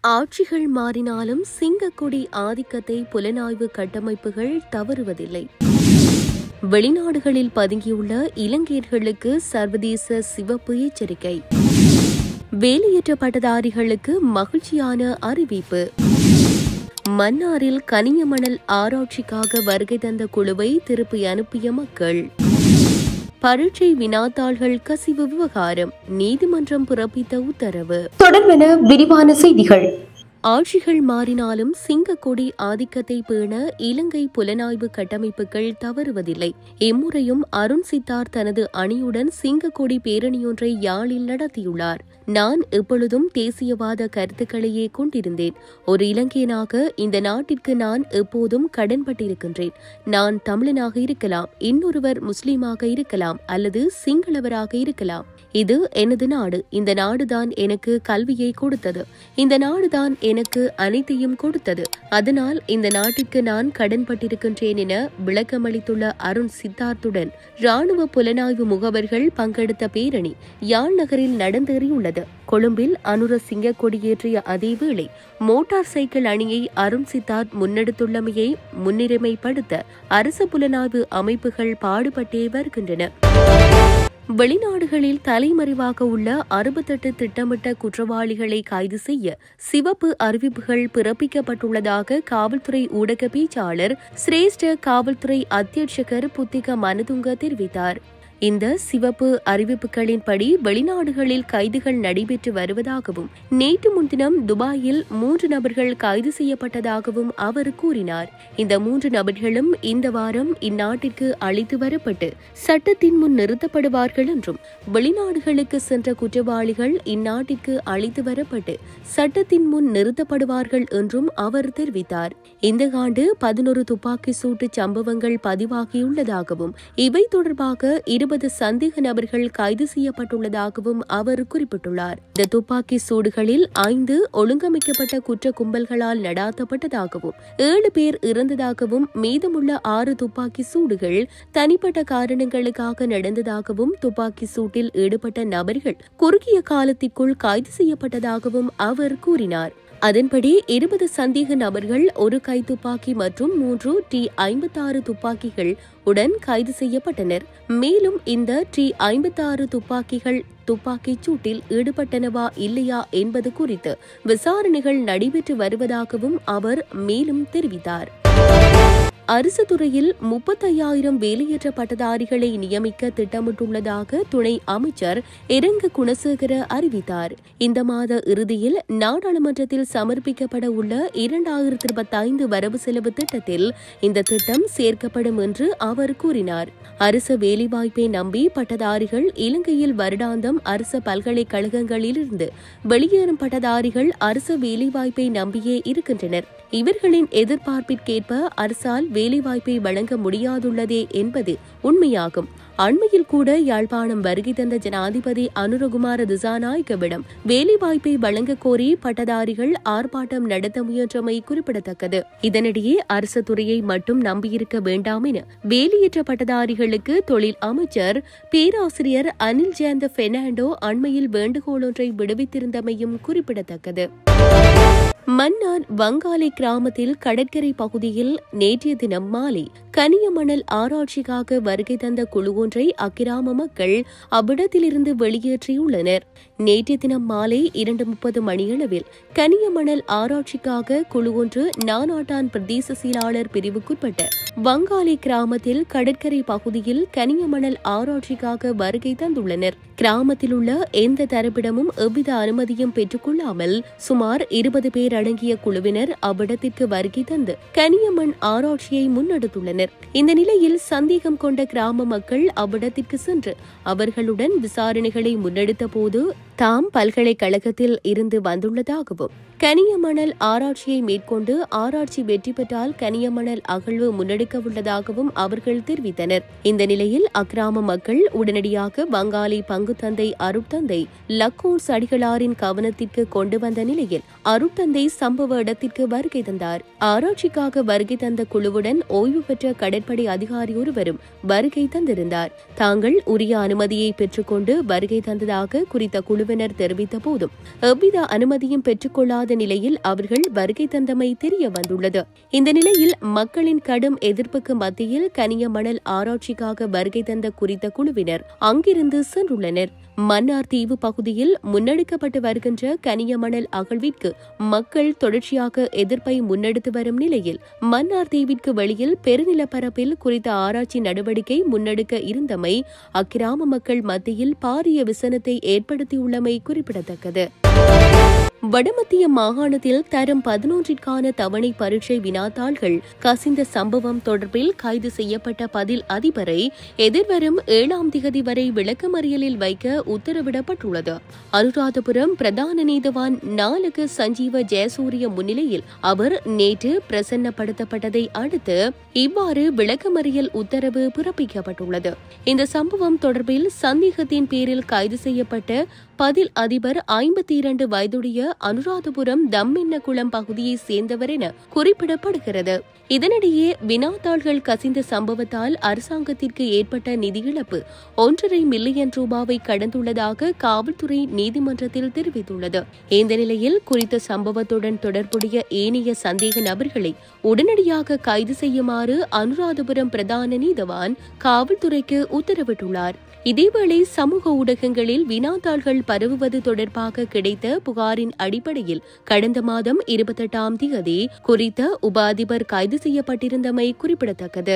ஆட்சிகள் மாறினாலும் சிங்கக்கொடி ஆதிக்கத்தை புலனாய்வு கட்டமைப்புகள் தவறுவதில்லை. வெளிநாடுகளில் பதுங்கியுள்ள இலங்கையர்களுக்கு சர்வதேச சிவப்பு எச்சரிக்கை. வேலையற்ற பட்டதாரிகளுக்கு மகிழ்ச்சியான அறிவிப்பு. மன்னாரில் கனிய மணல் ஆராய்ச்சிக்காக வருகை தந்த குழுவை திருப்பி அனுப்பிய மக்கள். பரீட்சை வினாத்தாள்கள் கசிவு விவகாரம் நீதிமன்றம் பிறப்பித்த உத்தரவு. தொடர்பென விரிவான செய்திகள். ஆட்சிகள் மாறினாலும் சிங்கக்கொடி ஆதிக்கத்தை பேண இலங்கை புலனாய்வு கட்டமைப்புகள் தவறுவதில்லை. இம்முறையும் அருண் சித்தார் தனது அணியுடன் சிங்கக்கொடி பேரணியொன்றை யாழில் நடத்தியுள்ளார். நான் எப்பொழுதும் தேசியவாத கருத்துக்களையே கொண்டிருந்தேன். ஒரு இலங்கையனாக இந்த நாட்டிற்கு நான் எப்போதும் கடன்பட்டிருக்கின்றேன். நான் தமிழனாக இருக்கலாம், இன்னொருவர் முஸ்லீமாக இருக்கலாம், அல்லது சிங்களவராக இருக்கலாம். இது எனது நாடு. இந்த நாடுதான் எனக்கு கல்வியை கொடுத்தது. இந்த நாடுதான் எனக்கு அனைத்தையும் கொடுத்தது. அதனால் இந்த நாட்டிற்கு நான் கடன்பட்டிருக்கின்றேன் என விளக்கமளித்துள்ள அருண் சித்தார்த்துடன் ராணுவ புலனாய்வு முகவர்கள் பங்கெடுத்த பேரணி யாழ் நகரில் நடந்தேறியுள்ளது. கொழும்பில் அனுர சிங்க கொடியேற்றிய அதேவேளை மோட்டார் சைக்கிள் அணியை அருண் சித்தார்த் முன்னெடுத்துள்ளமையை முன்னுரிமைப்படுத்த அரசு புலனாய்வு அமைப்புகள் பாடுபட்டே வருகின்றன. வெளிநாடுகளில் தலைமறைவாக உள்ள 68 திட்டமிட்ட குற்றவாளிகளை கைது செய்ய சிவப்பு அறிவிப்புகள் பிறப்பிக்கப்பட்டுள்ளதாக காவல்துறை ஊடக பேச்சாளர் சிரேஷ்ட காவல்துறை அத்தியட்சகர் புத்திக மனதுங்க தெரிவித்தார். இந்த சிவப்பு அறிவிப்புகளின்படி வெளிநாடுகளில் கைதுகள் நடைபெற்று வருவதாகவும் நேற்று முன்தினம் துபாயில் 3 நபர்கள் கைது செய்யப்பட்டதாகவும் அவர் கூறினார். இந்த 3 நபர்களும் இந்த வாரம் இந்நாட்டிற்கு அழைத்து வரப்பட்டு சட்டத்தின் முன் நிறுத்தப்படுவார்கள் என்றும் வெளிநாடுகளுக்கு சென்ற குற்றவாளிகள் இந்நாட்டிற்கு அழைத்து வரப்பட்டு சட்டத்தின் முன் நிறுத்தப்படுவார்கள் என்றும் அவர் தெரிவித்தார். இந்த ஆண்டு 11 துப்பாக்கி சூட்டு சம்பவங்கள் பதிவாகியுள்ளதாகவும் இவை தொடர்பாக 20 சந்தேக நபர்கள் கைது செய்யப்பட்டுள்ளதாகவும் அவர் குறிப்பிட்டுள்ளார். இந்த துப்பாக்கி சூடுகளில் 5 ஒழுங்கமைக்கப்பட்ட குற்ற கும்பல்களால் நடாத்தப்பட்டதாகவும் 7 பேர் இறந்ததாகவும் மீதமுள்ள 6 துப்பாக்கி சூடுகள் தனிப்பட்ட காரணங்களுக்காக நடந்ததாகவும் துப்பாக்கி சூட்டில் ஈடுபட்ட நபர்கள் குறுகிய காலத்திற்குள் கைது செய்யப்பட்டதாகவும் அவர் கூறினார். அதன்படி 20 சந்தேக நபர்கள் 1 கைத்துப்பாக்கி மற்றும் 3 T56 துப்பாக்கிகள் உடன் கைது செய்யப்பட்டனர். மேலும் இந்த T56 துப்பாக்கிகள் துப்பாக்கிச் சூட்டில் ஈடுபட்டனவா இல்லையா என்பது குறித்து விசாரணைகள் நடைபெற்று வருவதாகவும் அவர் மேலும் தெரிவித்தார். அரசு துறையில் 35,000 வேலையற்ற பட்டதாரிகளை நியமிக்க திட்டமிட்டுள்ளதாக துணை அமைச்சர் இரங்க குணசேகர அறிவித்தார். இந்த மாத இறுதியில் நாடாளுமன்றத்தில் சமர்ப்பிக்கப்பட உள்ள 2025 வரவு செலவு திட்டத்தில் இந்த திட்டம் சேர்க்கப்படும் என்று அவர் கூறினார். அரசு வேலைவாய்ப்பை நம்பி பட்டதாரிகள் இலங்கையில் வருடாந்தம் அரசு பல்கலைக்கழகங்களிலிருந்து வெளியேறும் பட்டதாரிகள் அரசு வேலைவாய்ப்பை நம்பியே இருக்கின்றனர். இவர்களின் எதிர்பார்ப்பிற்கேற்ப அரசால் வேலைவாய்ப்பை வழங்க முடியாதுள்ளதே என்பது உண்மையாகும். அண்மையில் கூட யாழ்ப்பாணம் வருகை தந்த ஜனாதிபதி அனுரகுமார திசாநாயக்கவிடம் வேலைவாய்ப்பை வழங்க கோரி பட்டதாரிகள் ஆர்ப்பாட்டம் நடத்த முயன்றமை குறிப்பிடத்தக்கது. இதனிடையே அரசு துறையை மட்டும் நம்பியிருக்க வேண்டாம் என வேலையற்ற பட்டதாரிகளுக்கு தொழில் அமைச்சர் பேராசிரியர் அனில் ஜயந்த பெர்னாண்டோ அண்மையில் வேண்டுகோள் ஒன்றை விடுவித்திருந்தமையும் குறிப்பிடத்தக்கது. மன்னார் வங்காளி கிராமத்தில் கடற்கரை பகுதியில் நேற்றைய தினம் மாலை கனிய மணல் ஆராய்ச்சிக்காக வருகை தந்த குழு ஒன்றை அக்கிராம மக்கள் அவ்விடத்திலிருந்து வெளியேற்றியுள்ளனர். நேற்றைய தினம் மாலை 2:30 மணியளவில் கனிய மணல் ஆராய்ச்சிக்காக குழு ஒன்று நானாட்டான் பிரதேச செயலாளர் பிரிவுக்குட்பட்ட வங்காளி கிராமத்தில் கடற்கரை பகுதியில் கனிய மணல் ஆராய்ச்சிக்காக வருகை தந்துள்ளனர். கிராமத்தில் உள்ள எந்த தரப்பிடமும் எவ்வித அனுமதியும் பெற்றுக் கொள்ளாமல் சுமார் 20 பேர் அடங்கிய குழுவினர் அவ்விடத்திற்கு வருகை தந்து கனிய மண் ஆராய்ச்சியை முன்னெடுத்துள்ளனர். இந்த நிலையில் சந்தேகம் கொண்ட கிராம மக்கள் அவ்விடத்திற்கு சென்று அவர்களுடன் விசாரணைகளை முன்னெடுத்த போது தாம் பல்கலைக்கழகத்தில் இருந்து வந்துள்ளதாகவும் கனிய மணல் ஆராய்ச்சியை மேற்கொண்டு ஆராய்ச்சி வெற்றி பெற்றால் கனிய மணல் அகழ்வு முன்னெடுக்க உள்ளதாகவும் அவர்கள் தெரிவித்தனர். இந்த நிலையில் அக்கிராம மக்கள் உடனடியாக வங்காளி பங்கு தந்தை அருட்தந்தை லக்கோன்ஸ் அடிகளாரின் கவனத்திற்கு கொண்டு வந்த நிலையில் அருட்தந்தை சம்பவ இடத்திற்கு வருகை தந்தார். ஆராய்ச்சிக்காக வருகை தந்த குழுவுடன் ஓய்வு பெற்ற கடற்படை அதிகாரி ஒருவரும் வருகை தந்திருந்தார். தாங்கள் உரிய அனுமதியை பெற்றுக்கொண்டு வருகை தந்ததாக குறித்த குழுவினர் குழுவினர் தெரிவித்த போதும் எவ்வித அனுமதியும் பெற்றுக்கொள்ளாத நிலையில் அவர்கள் வருகை தந்தமை தெரிய வந்துள்ளது. இந்த நிலையில் மக்களின் கடும் எதிர்ப்புக்கு மத்தியில் கனியமணல் ஆராய்ச்சிக்காக வருகை தந்த குறித்த குழுவினர் அங்கிருந்து சென்றுள்ளனர். மன்னார் தீவு பகுதியில் முன்னெடுக்கப்பட்டு வருகின்ற கனியமணல் அகழ்விற்கு மக்கள் தொடர்ச்சியாக எதிர்ப்பை முன்னெடுத்து வரும் நிலையில் மன்னார் தீவிற்கு வெளியில் பெருநிலப்பரப்பில் குறித்த ஆராய்ச்சி நடவடிக்கை முன்னெடுக்க இருந்தமை அக்கிராம மக்கள் மத்தியில் பாரிய விசனத்தை ஏற்படுத்தியுள்ளமை குறிப்பிடத்தக்கது. வடமத்திய மாகாணத்தில் தரம் 11ற்கான தவணை பரீட்சை வினாத்தாள்கள் கசிந்த சம்பவம் தொடர்பில் கைது செய்யப்பட்ட பதில் அதிபரை எதிர்வரும் 7ஆம் திகதி வரை விளக்கமறியலில் வைக்க உத்தரவிடப்பட்டுள்ளது. அனுராதபுரம் பிரதான நீதவான் நாலக சஞ்சீவ ஜெயசூரிய முன்னிலையில் அவர் நேற்று பிரசன்னப்படுத்தப்பட்டதை அடுத்து இவ்வாறு விளக்கமறியல் உத்தரவு பிறப்பிக்கப்பட்டுள்ளது. இந்த சம்பவம் தொடர்பில் சந்தேகத்தின் பேரில் கைது செய்யப்பட்ட பதில் அதிபர் 52 வயதுடைய அனுராதபுரம் தம்மின்னகுளம் பகுதியைச் சேர்ந்தவர் என குறிப்பிடப்படுகிறது. இதனிடையே வினாத்தாள்கள் கசிந்த சம்பவத்தால் அரசாங்கத்திற்கு ஏற்பட்ட நிதி இழப்பு 1.5 மில்லியன் ரூபாவை கடந்துள்ளதாக காவல்துறை நீதிமன்றத்தில் தெரிவித்துள்ளது. இந்த நிலையில் குறித்த சம்பவத்துடன் தொடர்புடைய ஏனைய சந்தேக நபர்களை உடனடியாக கைது செய்யுமாறு அனுராதபுரம் பிரதான நீதவான் காவல்துறைக்கு உத்தரவிட்டுள்ளார். இதேவேளை சமூக ஊடகங்களில் வினாத்தாள்கள் பரவுவது தொடர்பாக கிடைத்த புகாரின் அடிப்படையில் கடந்த மாதம் 28ஆம் தேதி குறித்த உப அதிபர் கைது செய்யப்பட்டிருந்தமை குறிப்பிடத்தக்கது.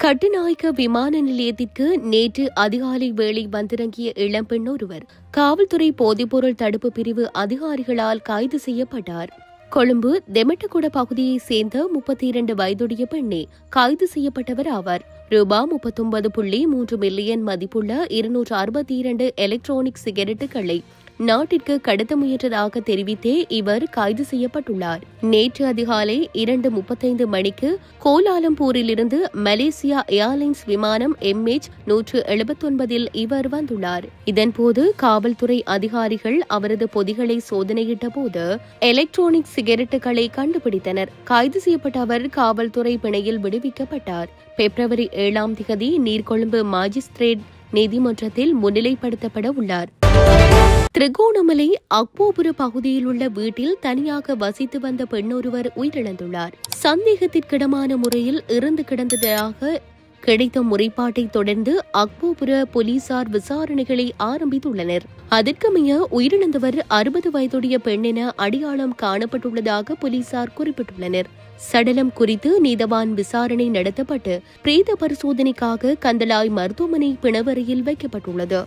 கட்டுநாயக்க விமான நிலையத்திற்கு நேற்று அதிகாலை வேளை வந்திறங்கிய இளம்பெண் ஒருவர் காவல்துறை போதைப்பொருள் தடுப்பு பிரிவு அதிகாரிகளால் கைது செய்யப்பட்டார். கொழும்பு தெமட்டகுட பகுதியைச் சேர்ந்த 32 வயதுடைய பெண்ணே கைது செய்யப்பட்டவர் ஆவார். ரூபாய் 39.3 மில்லியன் மதிப்புள்ள 262 எலக்ட்ரானிக் சிகரெட்டுகளை நாட்டிற்கு கடத்த முயன்றதாக தெரிவித்தே இவர் கைது செய்யப்பட்டுள்ளார். நேற்று அதிகாலை 2:35 மணிக்கு கோலாலம்பூரிலிருந்து மலேசியா ஏர்லைன்ஸ் விமானம் MH179 இவர் வந்துள்ளார். இதன்போது காவல்துறை அதிகாரிகள் அவரது பொதிகளை சோதனையிட்ட போது எலக்ட்ரானிக் சிகரெட்டுகளை கண்டுபிடித்தனர். கைது செய்யப்பட்ட அவர் காவல்துறை பிணையில் விடுவிக்கப்பட்டார். பிப்ரவரி 7ஆம் தேதி நீர்கொழும்பு மாஜிஸ்திரேட் நீதிமன்றத்தில் முன்னிலைப்படுத்தப்பட உள்ளார். திரிகோணமலை அக்போபுர பகுதியில் உள்ள வீட்டில் தனியாக வசித்து வந்த பெண்ணொருவர் உயிரிழந்துள்ளார். சந்தேகத்திற்கிடமான முறையில் இறந்து கிடந்ததாக கிடைத்த முறைப்பாட்டை தொடர்ந்து அக்போபுர போலீசார் விசாரணைகளை ஆரம்பித்துள்ளனர். அதற்கமைய உயிரிழந்தவர் 60 வயதுடைய பெண் என அடையாளம் காணப்பட்டுள்ளதாக போலீசார் குறிப்பிட்டுள்ளனர். சடலம் குறித்து நீதவான் விசாரணை நடத்தப்பட்டு பிரேத பரிசோதனைக்காக கந்தளாய் மருத்துவமனை பிணவரையில் வைக்கப்பட்டுள்ளது.